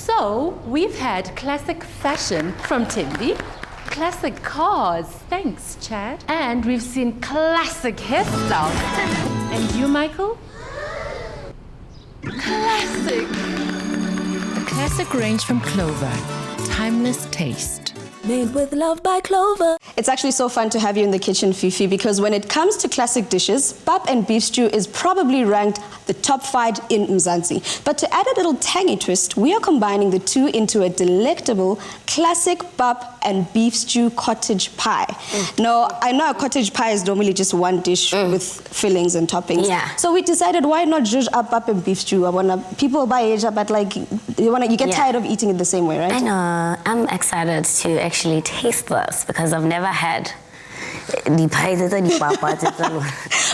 So, we've had classic fashion from TANGY, classic cars, thanks Chad, and we've seen classic hairstyles. And you, Michael? Classic. A classic range from Clover. Timeless taste. Made with love by Clover. It's actually so fun to have you in the kitchen, Fifi, because when it comes to classic dishes, Pap and Beef stew is probably ranked the top 5 in Mzansi. But to add a little tangy twist, we are combining the two into a delectable classic Pap and Beef stew cottage pie. Now, I know a cottage pie is normally just one dish with fillings and toppings. Yeah. So we decided, why not judge up Pap and Beef stew? People buy it, but like you get tired of eating it the same way, right? I know. I'm excited to actually taste this because I've never had the pie.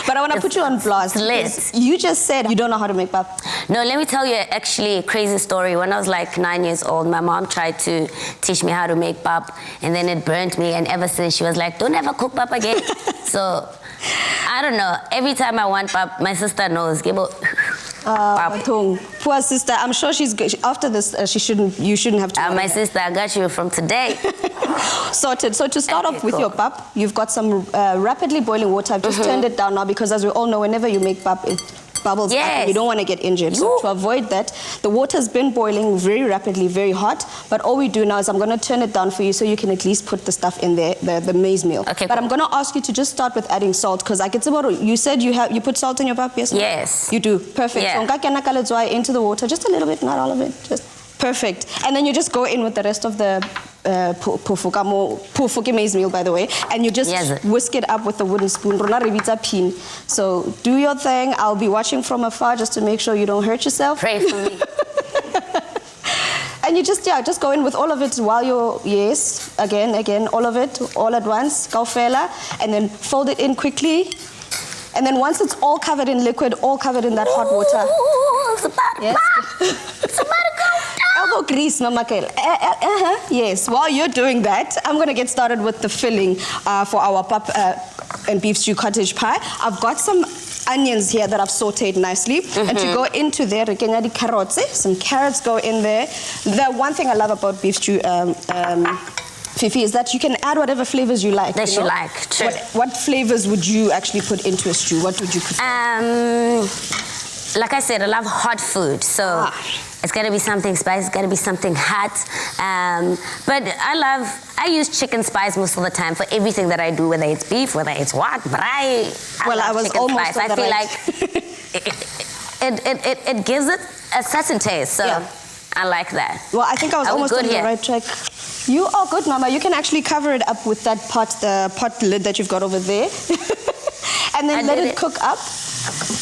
But I want to put you on blast. You just said you don't know how to make pap. No, let me tell you actually a crazy story. When I was like 9 years old, my mom tried to teach me how to make pap, and then it burnt me, and ever since she was like, don't ever cook pap again. So I don't know, every time I want pap, my sister knows. Poor sister. I'm sure she's good. After this, you shouldn't have to. My sister, I got you from today. Sorted. So to start off with your pap, you've got some rapidly boiling water. I've just turned it down now because, as we all know, whenever you make pap, it bubbles up and you don't want to get injured. So to avoid that, the water's been boiling very rapidly, very hot. But all we do now is I'm going to turn it down for you so you can at least put the stuff in there, the maize meal. Okay, but I'm going to ask you to just start with adding salt, because I get about, you said you put salt in your pap, yes? Yes. You do. Perfect. Yeah. So into the water, just a little bit, not all of it. Just perfect. And then you just go in with the rest of the pufuke maize meal, by the way, and you just whisk it up with a wooden spoon. So do your thing. I'll be watching from afar just to make sure you don't hurt yourself. Pray for me. And you just go in with all of it while you're, again, all of it, all at once, kaufela, and then fold it in quickly. And then once it's all covered in liquid, all covered in that hot water. It's about to it's about to go down. Elbow grease, Mama Kel. Yes, while you're doing that, I'm going to get started with the filling for our Pap and Beef stew cottage pie. I've got some onions here that I've sauteed nicely. And to go into there, some carrots go in there. The one thing I love about beef stew, Fifi, is that you can add whatever flavors you like. That you like, true. What flavors would you actually put into a stew? What would you prefer? Like I said, I love hot food, so it's got to be something spicy, it's got to be something hot. But I use chicken spice most of the time for everything that I do, whether it's beef, whether it's what. But I love chicken spice. I feel like it gives it a certain taste, so I like that. Well, I think I was almost on the right track. You are good, Mama. You can actually cover it up with that the pot lid that you've got over there. And then let it cook up.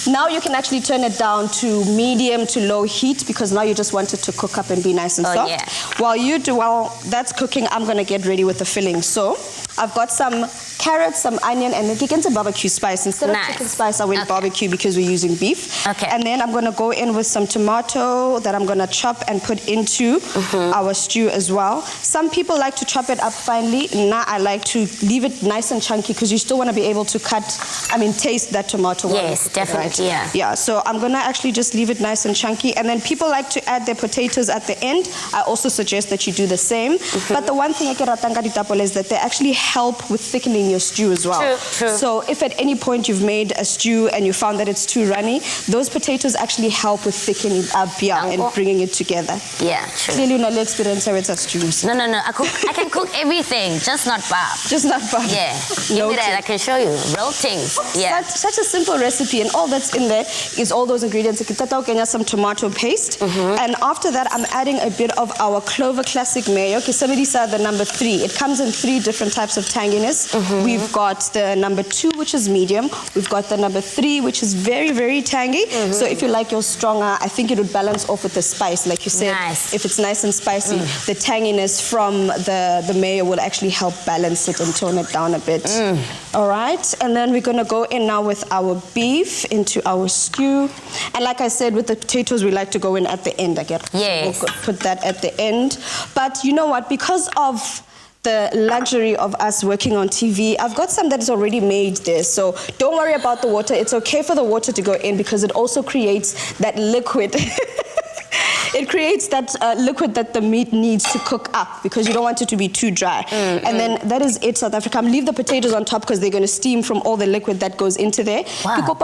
Now you can actually turn it down to medium to low heat, because now you just want it to cook up and be nice and soft. Yeah. While that's cooking, I'm going to get ready with the filling. So I've got some carrots, some onion, and then some barbecue spice. Instead of chicken spice, I went barbecue because we're using beef. Okay. And then I'm going to go in with some tomato that I'm going to chop and put into our stew as well. Some people like to chop it up finely. Nah, I like to leave it nice and chunky because you still want to be able to taste that tomato. Yes, definitely, right? Yeah, so I'm going to actually just leave it nice and chunky. And then people like to add their potatoes at the end. I also suggest that you do the same. But the one thing I can is that they actually help with thickening your stew as well. True. So if at any point you've made a stew and you found that it's too runny, those potatoes actually help with thickening up and bringing it together. Yeah, true. Clearly, you know, experience with stews. No. I can cook everything, just not pap. Just not pap. Yeah. Give me that. I can show you real things. Yeah. Such a simple recipe, and all that's in there is all those ingredients. Some tomato paste, and after that, I'm adding a bit of our Clover classic mayo. Okay, somebody said the number 3. It comes in 3 different types of tanginess. We've got the number 2, which is medium. We've got the number 3, which is very, very tangy. So if you like yours stronger, I think it would balance off with the spice, like you said. Nice. If it's nice and spicy, the tanginess from the mayo will actually help balance it and tone it down a bit. All right, and then we're gonna go in now with our beef into our stew. And like I said, with the potatoes, we like to go in at the end again. Yes. We'll put that at the end. But you know what? Because of the luxury of us working on TV, I've got some that is already made there. So don't worry about the water. It's okay for the water to go in because it also creates that liquid. It creates that liquid that the meat needs to cook up because you don't want it to be too dry. And then that is it, South Africa. Leave the potatoes on top because they're going to steam from all the liquid that goes into there. Wow.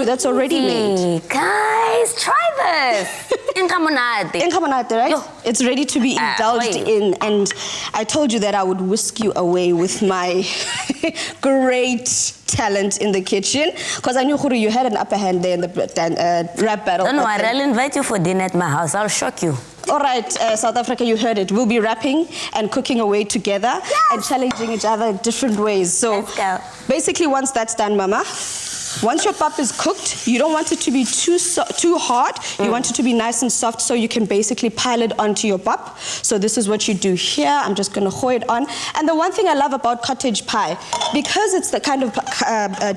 That's already made. Guys, try this. Incamonate, right? Yo. It's ready to be indulged in. And I told you that I would whisk you away with my great talent in the kitchen because I knew, Khuru, you had an upper hand there in the rap battle. Don't worry, I'll invite you for dinner at my house. I'll shock you. All right, South Africa, you heard it. We'll be rapping and cooking away together and challenging each other in different ways. So let's go. Basically, once that's done, Mama, once your pap is cooked, you don't want it to be too hard. You want it to be nice and soft so you can basically pile it onto your pap. So this is what you do here. I'm just going to hoe it on. And the one thing I love about cottage pie, because it's the kind of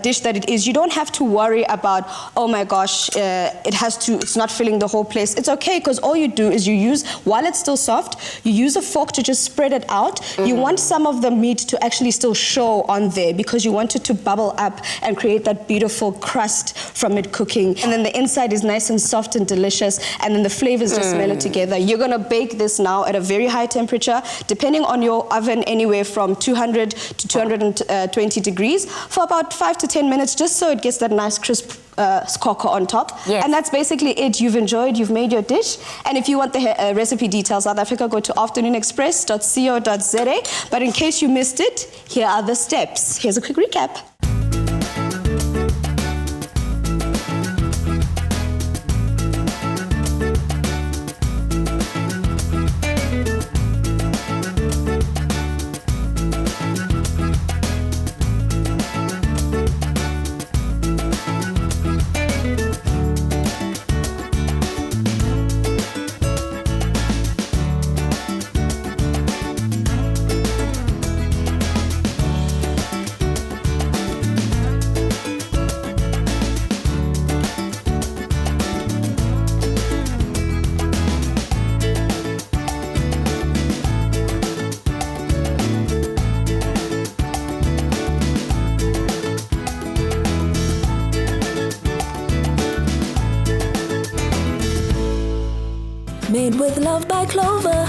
dish that it is, you don't have to worry about, oh my gosh, it's not filling the whole place. It's okay because all you do is you use, while it's still soft, you use a fork to just spread it out. You want some of the meat to actually still show on there because you want it to bubble up and create that beautiful crust from it cooking. And then the inside is nice and soft and delicious, and then the flavors just smell together. You're gonna bake this now at a very high temperature, depending on your oven, anywhere from 200 to 220 degrees for about 5 to 10 minutes, just so it gets that nice crisp skoko on top. Yes. And that's basically it. You've enjoyed, you've made your dish. And if you want the recipe details, South Africa, go to afternoonexpress.co.za. But in case you missed it, here are the steps. Here's a quick recap. Made with love by Clover.